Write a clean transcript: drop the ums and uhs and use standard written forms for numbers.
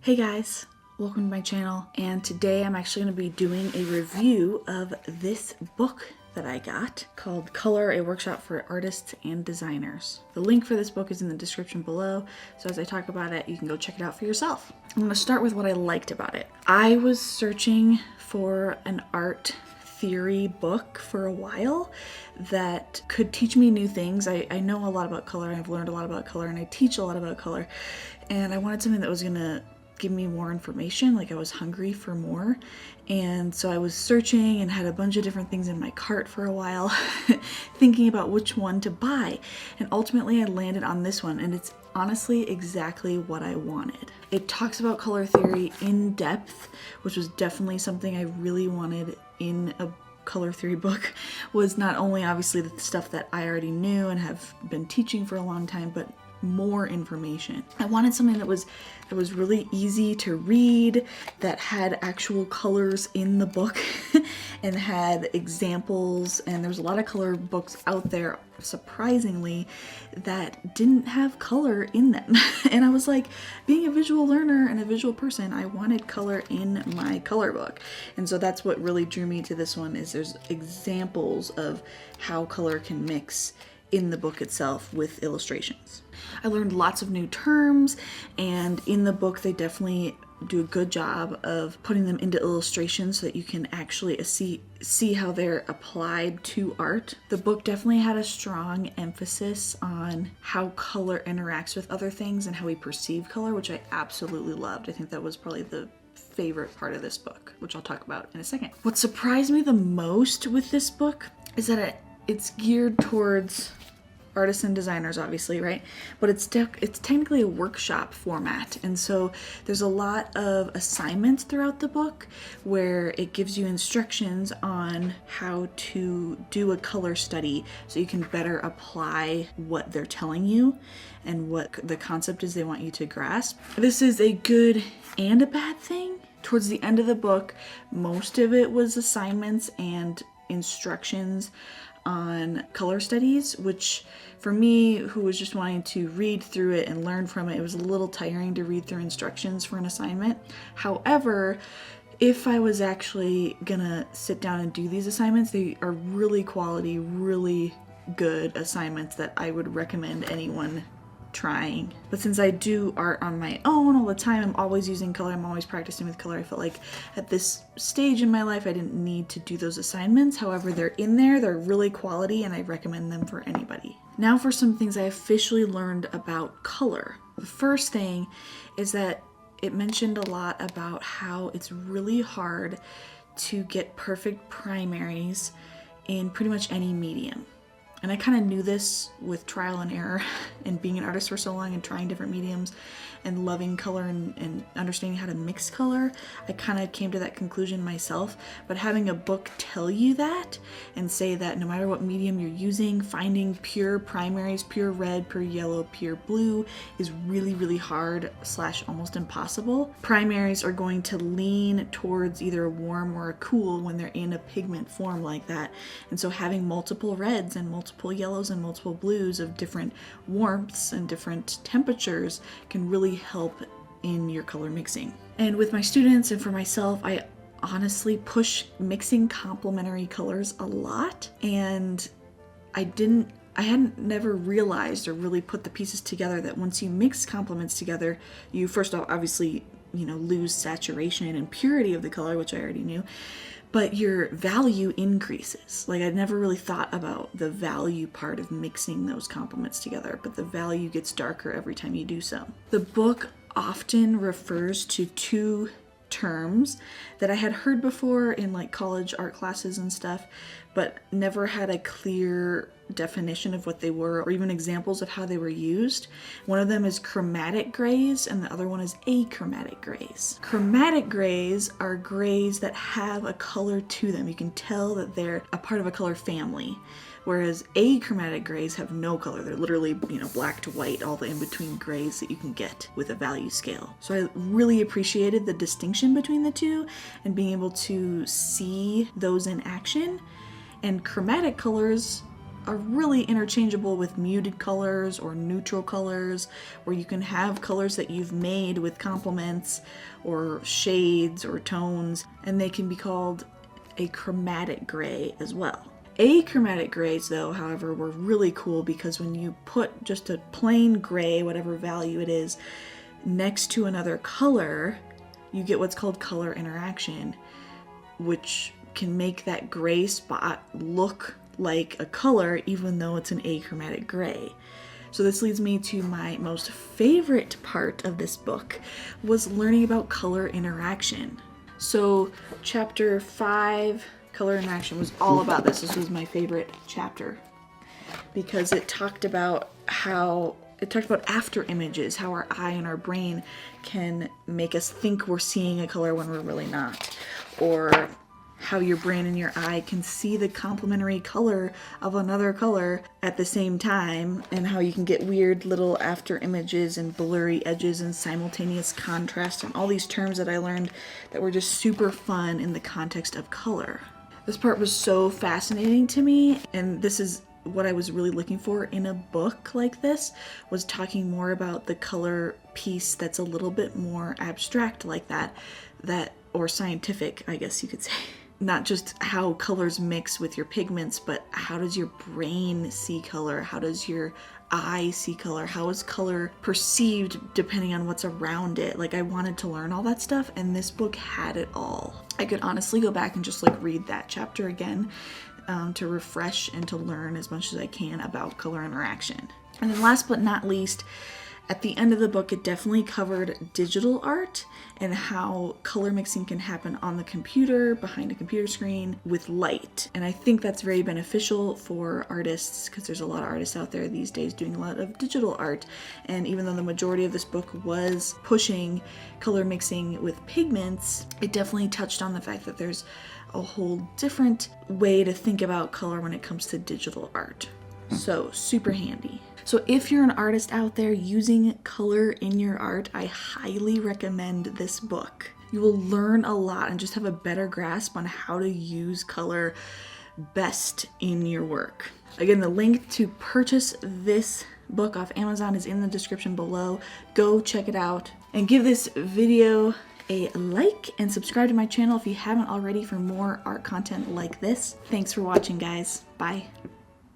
Hey guys, welcome to my channel, and today I'm actually going to be doing a review of this book that I got called Color, a Workshop for Artists and Designers. The link for this book is in the description below, so as I talk about it, you can go check it out for yourself. I'm going to start with what I liked about it. I was searching for an art theory book for a while that could teach me new things. I know a lot about color, I've learned a lot about color, and I teach a lot about color, and I wanted something that was going to give me more information. Like, I was hungry for more, and so I was searching and had a bunch of different things in my cart for a while thinking about which one to buy, and ultimately I landed on this one, and it's honestly exactly what I wanted. It talks about color theory in depth, which was definitely something I really wanted in a color theory book. Was not only obviously the stuff that I already knew and have been teaching for a long time, but more information. I wanted something that was really easy to read, that had actual colors in the book and had examples, and there's a lot of color books out there, surprisingly, that didn't have color in them. And I was like, being a visual learner and a visual person, I wanted color in my color book. And so that's what really drew me to this one, is there's examples of how color can mix in the book itself with illustrations. I learned lots of new terms, and in the book they definitely do a good job of putting them into illustrations so that you can actually see how they're applied to art. The book definitely had a strong emphasis on how color interacts with other things and how we perceive color, which I absolutely loved. I think that was probably the favorite part of this book, which I'll talk about in a second. What surprised me the most with this book is that it's geared towards artists and designers, obviously, right? But it's technically a workshop format, and so there's a lot of assignments throughout the book where it gives you instructions on how to do a color study so you can better apply what they're telling you and what the concept is they want you to grasp. This is a good and a bad thing. Towards the end of the book, most of it was assignments and instructions on color studies, which for me, who was just wanting to read through it and learn from it, it was a little tiring to read through instructions for an assignment. However, if I was actually gonna sit down and do these assignments, they are really quality, really good assignments that I would recommend anyone trying. But since I do art on my own all the time, I'm always using color, I'm always practicing with color, I felt like at this stage in my life I didn't need to do those assignments. However, they're in there, they're really quality, and I recommend them for anybody. Now for some things I officially learned about color. The first thing is that it mentioned a lot about how it's really hard to get perfect primaries in pretty much any medium. And I kind of knew this with trial and error and being an artist for so long and trying different mediums and loving color and understanding how to mix color. I kind of came to that conclusion myself, but having a book tell you that and say that no matter what medium you're using, finding pure primaries, pure red, pure yellow, pure blue is really, really hard / almost impossible. Primaries are going to lean towards either a warm or a cool when they're in a pigment form like that. And so having multiple reds and multiple yellows and multiple blues of different warmths and different temperatures can really help in your color mixing. And with my students and for myself, I honestly push mixing complementary colors a lot, and I hadn't never realized or really put the pieces together that once you mix complements together, you first off obviously lose saturation and purity of the color, which I already knew, but your value increases. Like, I'd never really thought about the value part of mixing those complements together, but the value gets darker every time you do so. The book often refers to two terms that I had heard before in like college art classes and stuff, but never had a clear definition of what they were or even examples of how they were used. One of them is chromatic grays and the other one is achromatic grays. Chromatic grays are grays that have a color to them. You can tell that they're a part of a color family. Whereas achromatic grays have no color. They're literally, black to white, all the in-between grays that you can get with a value scale. So I really appreciated the distinction between the two and being able to see those in action. And chromatic colors are really interchangeable with muted colors or neutral colors, where you can have colors that you've made with complements or shades or tones, and they can be called a chromatic gray as well. Achromatic grays, though, however, were really cool because when you put just a plain gray, whatever value it is, next to another color, you get what's called color interaction, which can make that gray spot look like a color even though it's an achromatic gray. So this leads me to my most favorite part of this book, was learning about color interaction. So chapter 5, color interaction, was all about this. This was my favorite chapter because it talked about after images, how our eye and our brain can make us think we're seeing a color when we're really not, or how your brain and your eye can see the complementary color of another color at the same time, and how you can get weird little after images and blurry edges and simultaneous contrast and all these terms that I learned that were just super fun in the context of color. This part was so fascinating to me, and this is what I was really looking for in a book like this, was talking more about the color piece that's a little bit more abstract like that, or scientific, I guess you could say. Not just how colors mix with your pigments, but how does your brain see color? How does your eye see color? How is color perceived depending on what's around it? Like, I wanted to learn all that stuff, and this book had it all. I could honestly go back and just like read that chapter again to refresh and to learn as much as I can about color interaction. And then last but not least, at the end of the book, it definitely covered digital art and how color mixing can happen on the computer, behind a computer screen, with light. And I think that's very beneficial for artists, because there's a lot of artists out there these days doing a lot of digital art. And even though the majority of this book was pushing color mixing with pigments, it definitely touched on the fact that there's a whole different way to think about color when it comes to digital art. So super handy. So if you're an artist out there using color in your art, I highly recommend this book. You will learn a lot and just have a better grasp on how to use color best in your work. Again, the link to purchase this book off Amazon is in the description below. Go check it out and give this video a like and subscribe to my channel if you haven't already for more art content like this. Thanks for watching, guys. Bye.